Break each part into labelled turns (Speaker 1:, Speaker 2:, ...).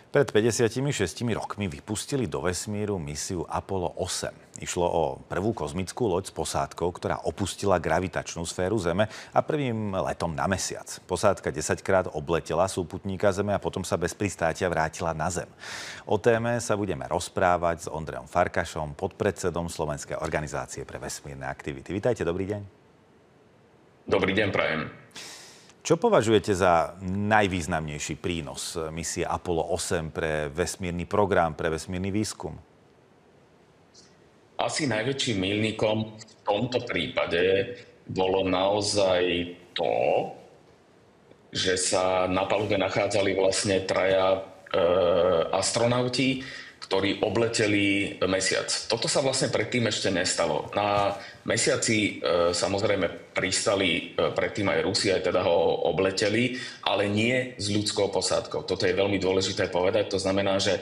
Speaker 1: Pred 56 rokmi vypustili do vesmíru misiu Apollo 8. Išlo o prvú kozmickú loď s posádkou, ktorá opustila gravitačnú sféru Zeme a prvým letom na mesiac. Posádka 10-krát obletela súputníka Zeme a potom sa bez pristátia vrátila na Zem. O téme sa budeme rozprávať s Ondrejom Farkašom, podpredsedom Slovenskej organizácie pre vesmírne aktivity. Vítajte, dobrý deň.
Speaker 2: Dobrý deň, prajem.
Speaker 1: Čo považujete za najvýznamnejší prínos misie Apollo 8 pre vesmírny program, pre vesmírny výskum?
Speaker 2: Asi najväčším míľnikom v tomto prípade bolo naozaj to, že sa na palube nachádzali vlastne traja astronauti, ktorí obleteli mesiac. Toto sa vlastne predtým ešte nestalo. Na mesiaci samozrejme pristali predtým aj Rusi, aj teda ho obleteli, ale nie s ľudskou posádkou. Toto je veľmi dôležité povedať. To znamená, že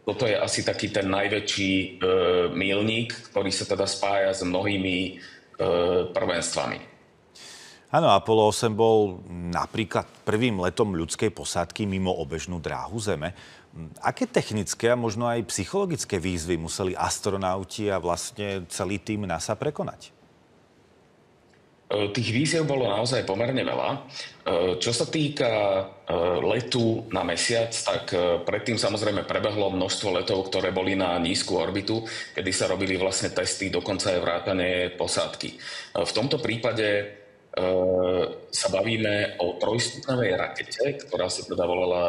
Speaker 2: toto je asi taký ten najväčší míľnik, ktorý sa teda spája s mnohými prvenstvami.
Speaker 1: Áno, Apollo 8 bol napríklad prvým letom ľudskej posádky mimo obežnú dráhu Zeme. Aké technické a možno aj psychologické výzvy museli astronauti a vlastne celý tím NASA prekonať?
Speaker 2: Tých výziev bolo naozaj pomerne veľa. Čo sa týka letu na mesiac, tak predtým samozrejme prebehlo množstvo letov, ktoré boli na nízku orbitu, kedy sa robili vlastne testy, dokonca aj vrátane posádky. V tomto prípade sa bavíme o trojstupňovej rakete, ktorá sa teda volala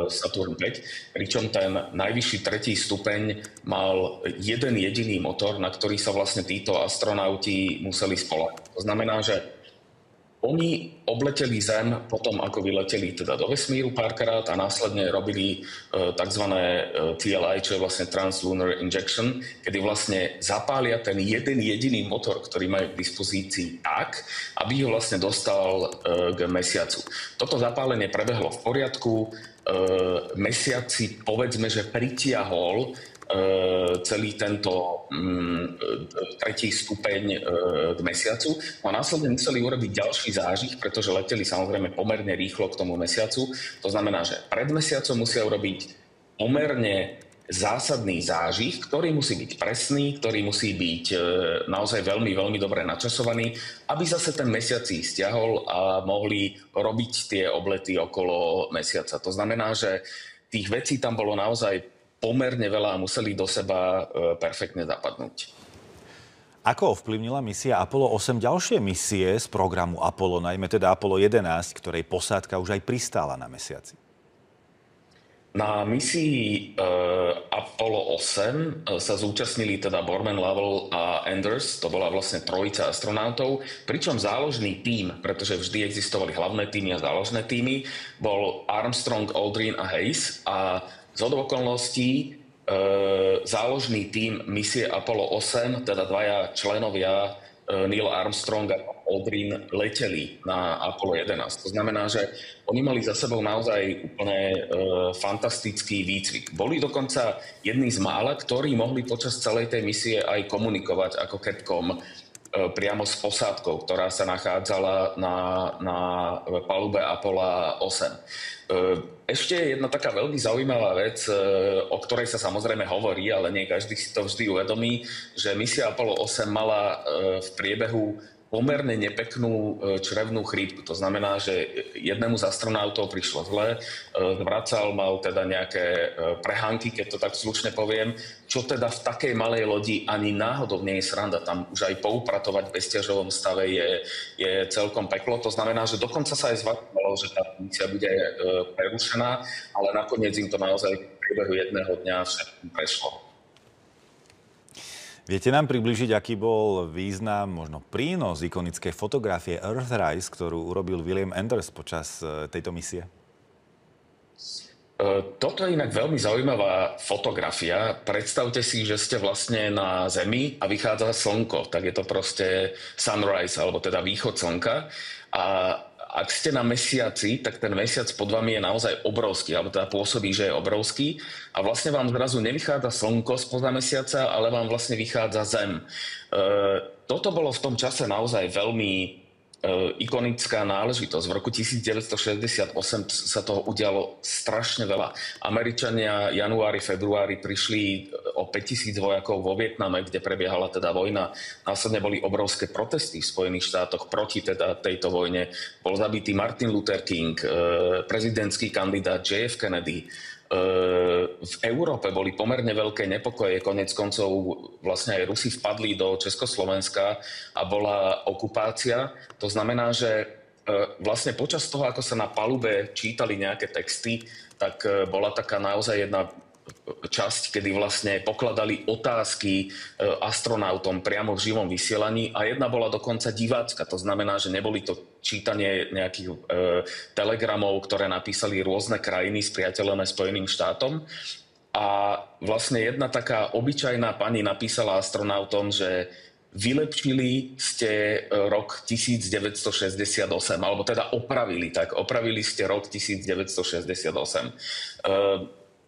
Speaker 2: Saturn 5, pričom ten najvyšší tretí stupeň mal jeden jediný motor, na ktorý sa vlastne títo astronauti museli spoľahnúť. To znamená, že oni obleteli Zem potom, ako vyleteli teda do vesmíru párkrát a následne robili tzv. TLI, čo je vlastne Translunar Injection, kedy vlastne zapália ten jeden jediný motor, ktorý majú k dispozícii tak, aby ho vlastne dostal k mesiacu. Toto zapálenie prebehlo v poriadku. Mesiac si povedzme, že pritiahol celý tento tretí stupeň k mesiacu. A následne museli urobiť ďalší zážih, pretože leteli samozrejme pomerne rýchlo k tomu mesiacu. To znamená, že pred mesiacom musia urobiť pomerne zásadný zážih, ktorý musí byť presný, ktorý musí byť naozaj veľmi, veľmi dobre načasovaný, aby zase ten mesiac si stiahol a mohli robiť tie oblety okolo mesiaca. To znamená, že tých vecí tam bolo naozaj pomerne veľa a museli do seba perfektne zapadnúť.
Speaker 1: Ako ovplyvnila misia Apollo 8 ďalšie misie z programu Apollo, najmä teda Apollo 11, ktorej posádka už aj pristála na mesiaci?
Speaker 2: Na misii Apollo 8 sa zúčastnili teda Borman, Lovell a Anders, to bola vlastne trojica astronautov, pričom záložný tím, pretože vždy existovali hlavné týmy a záložné týmy, bol Armstrong, Aldrin a Hayes a zhodou okolností záložný tím misie Apollo 8, teda dvaja členovia Neil Armstrong a Aldrin leteli na Apollo 11. To znamená, že oni mali za sebou naozaj úplne fantastický výcvik. Boli dokonca jedni z mála, ktorí mohli počas celej tej misie aj komunikovať ako Capcom priamo s posádkou, ktorá sa nachádzala na palube Apollo 8. Ešte jedna taká veľmi zaujímavá vec, o ktorej sa samozrejme hovorí, ale nie každý si to vždy uvedomí, že misia Apollo 8 mala v priebehu pomerne nepeknú črevnú chrípku. To znamená, že jednému z astronautov prišlo zle, zvracal, mal teda nejaké prehánky, keď to tak slušne poviem, čo teda v takej malej lodi ani náhodou nie je sranda. Tam už aj poupratovať v bezťažovom stave je celkom peklo. To znamená, že dokonca sa aj zvažovalo, že tá misia bude prerušená, ale nakoniec im to naozaj v priebehu jedného dňa všetkým prešlo.
Speaker 1: Viete nám približiť, aký bol význam, možno prínos ikonickej fotografie Earthrise, ktorú urobil William Anders počas tejto misie?
Speaker 2: Toto je inak veľmi zaujímavá fotografia. Predstavte si, že ste vlastne na Zemi a vychádza slnko. Tak je to proste sunrise, alebo teda východ slnka. A ak ste na mesiaci, tak ten mesiac pod vami je naozaj obrovský, alebo teda pôsobí, že je obrovský. A vlastne vám zrazu nevychádza slnko spoza mesiaca, ale vám vlastne vychádza Zem. Toto bolo v tom čase naozaj veľmi ikonická náležitosť. V roku 1968 sa toho udialo strašne veľa. Američania januári, februári prišli o 5000 vojakov vo Vietname, kde prebiehala teda vojna. Následne boli obrovské protesty v Spojených štátoch proti teda tejto vojne. Bol zabitý Martin Luther King, prezidentský kandidát JF Kennedy. V Európe boli pomerne veľké nepokoje, konec koncov vlastne aj Rusi vpadli do Československa a bola okupácia. To znamená, že vlastne počas toho, ako sa na palube čítali nejaké texty, tak bola taká naozaj jedna časť, kedy vlastne pokladali otázky astronautom priamo v živom vysielaní a jedna bola dokonca divácka. To znamená, že neboli to čítanie nejakých telegramov, ktoré napísali rôzne krajiny spriateľené Spojeným štátom. A vlastne jedna taká obyčajná pani napísala astronautom, že vylepšili ste rok 1968, alebo teda opravili ste rok 1968.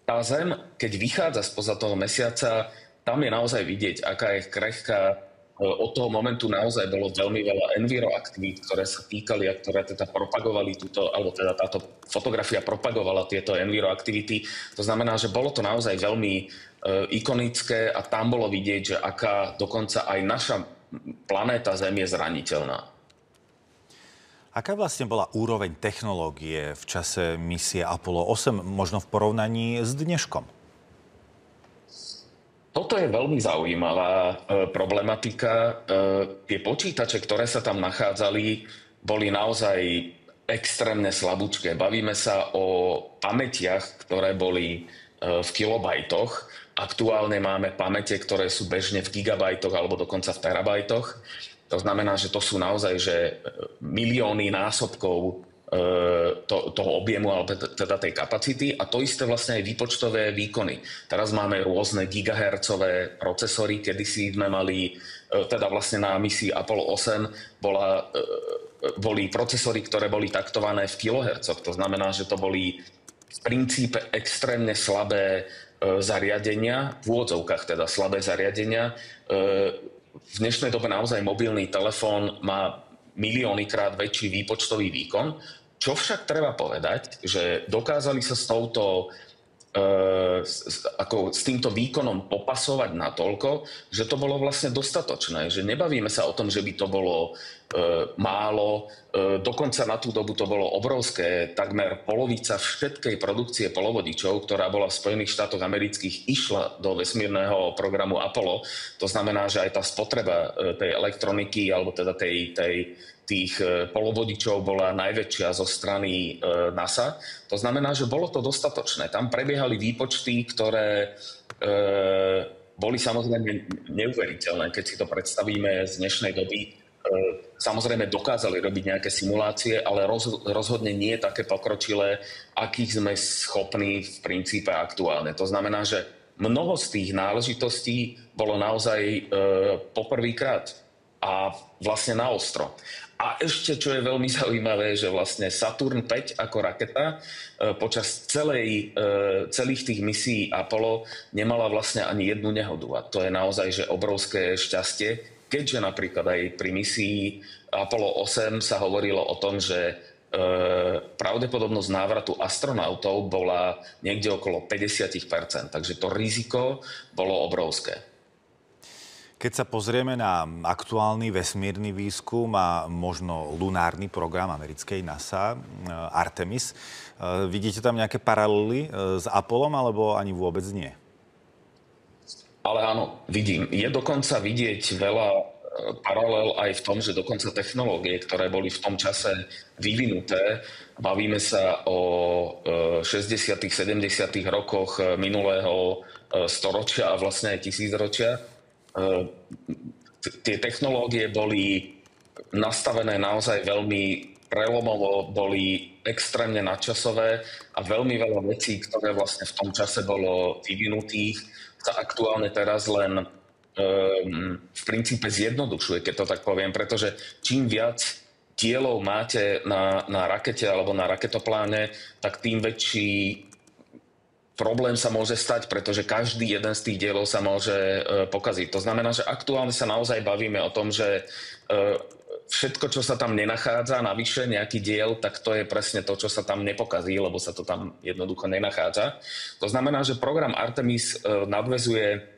Speaker 2: Tá Zem, keď vychádza spoza toho mesiaca, tam je naozaj vidieť, aká je krehká. Od toho momentu naozaj bolo veľmi veľa enviroaktivít, ktoré sa týkali a ktoré teda propagovali alebo teda táto fotografia propagovala tieto enviroaktivity. To znamená, že bolo to naozaj veľmi ikonické a tam bolo vidieť, že aká dokonca aj naša planéta Zem je zraniteľná.
Speaker 1: Aká vlastne bola úroveň technológie v čase misie Apollo 8, možno v porovnaní s dneškom?
Speaker 2: Toto je veľmi zaujímavá problematika. Tie počítače, ktoré sa tam nachádzali, boli naozaj extrémne slabúčké. Bavíme sa o pamätiach, ktoré boli v kilobajtoch. Aktuálne máme pamäte, ktoré sú bežne v gigabajtoch alebo dokonca v terabajtoch. To znamená, že to sú naozaj že milióny násobkov toho objemu alebo teda tej kapacity a to isté vlastne aj výpočtové výkony. Teraz máme rôzne gigahertzové procesory, kedysi sme mali, teda vlastne na misii Apollo 8 boli procesory, ktoré boli taktované v kilohercoch. To znamená, že to boli v princípe extrémne slabé zariadenia, v úvodzovkách teda slabé zariadenia. V dnešnej dobe naozaj mobilný telefón má miliónykrát väčší výpočtový výkon, čo však treba povedať, že dokázali sa s týmto výkonom popasovať natoľko, že to bolo vlastne dostatočné. Že nebavíme sa o tom, že by to bolo málo. Dokonca na tú dobu to bolo obrovské. Takmer polovica všetkej produkcie polovodičov, ktorá bola v Spojených štátoch amerických, išla do vesmírneho programu Apollo. To znamená, že aj tá spotreba tej elektroniky, alebo teda tých polovodičov bola najväčšia zo strany NASA. To znamená, že bolo to dostatočné. Tam prebiehali výpočty, ktoré boli samozrejme neuveriteľné, keď si to predstavíme z dnešnej doby. Samozrejme dokázali robiť nejaké simulácie, ale rozhodne nie také pokročilé, akých sme schopní v princípe aktuálne. To znamená, že mnoho z tých náležitostí bolo naozaj poprvýkrát a vlastne na ostro. A ešte, čo je veľmi zaujímavé, že vlastne Saturn 5 ako raketa počas celých tých misií Apollo nemala vlastne ani jednu nehodu. A to je naozaj že obrovské šťastie, keďže napríklad aj pri misii Apollo 8 sa hovorilo o tom, že pravdepodobnosť návratu astronautov bola niekde okolo 50%. Takže to riziko bolo obrovské.
Speaker 1: Keď sa pozrieme na aktuálny vesmírny výskum a možno lunárny program americkej NASA, Artemis, vidíte tam nejaké paralely s Apollom, alebo ani vôbec nie?
Speaker 2: Ale áno, vidím. Je dokonca vidieť veľa paralel aj v tom, že dokonca technológie, ktoré boli v tom čase vyvinuté, bavíme sa o 60. 70. rokoch minulého storočia a vlastne aj tisícročia. Tie technológie boli nastavené naozaj veľmi prelomovo, boli extrémne nadčasové a veľmi veľa vecí, ktoré vlastne v tom čase bolo vyvinutých, sa aktuálne teraz len v princípe zjednodušuje, keď to tak poviem, pretože čím viac dielov máte na rakete alebo na raketopláne, tak tým väčší problém sa môže stať, pretože každý jeden z tých dielov sa môže pokaziť. To znamená, že aktuálne sa naozaj bavíme o tom, že všetko, čo sa tam nenachádza, navyše nejaký diel, tak to je presne to, čo sa tam nepokazí, lebo sa to tam jednoducho nenachádza. To znamená, že program Artemis nadväzuje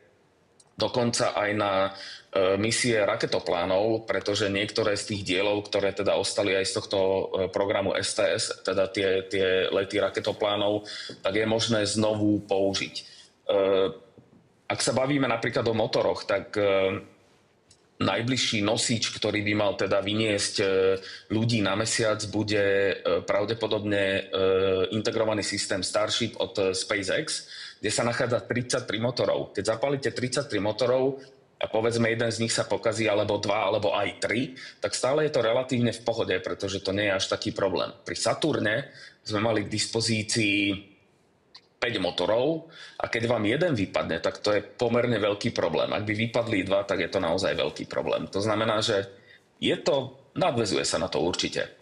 Speaker 2: dokonca aj na misie raketoplánov, pretože niektoré z tých dielov, ktoré teda ostali aj z tohto programu STS, teda tie lety raketoplánov, tak je možné znovu použiť. Ak sa bavíme napríklad o motoroch, tak najbližší nosič, ktorý by mal teda vyniesť ľudí na mesiac, bude pravdepodobne integrovaný systém Starship od SpaceX, kde sa nachádza 33 motorov. Keď zapálite 33 motorov a povedzme jeden z nich sa pokazí, alebo dva, alebo aj tri, tak stále je to relatívne v pohode, pretože to nie je až taký problém. Pri Saturne sme mali k dispozícii 5 motorov a keď vám jeden vypadne, tak to je pomerne veľký problém. Ak by vypadli dva, tak je to naozaj veľký problém. To znamená, že nadväzuje sa na to určite.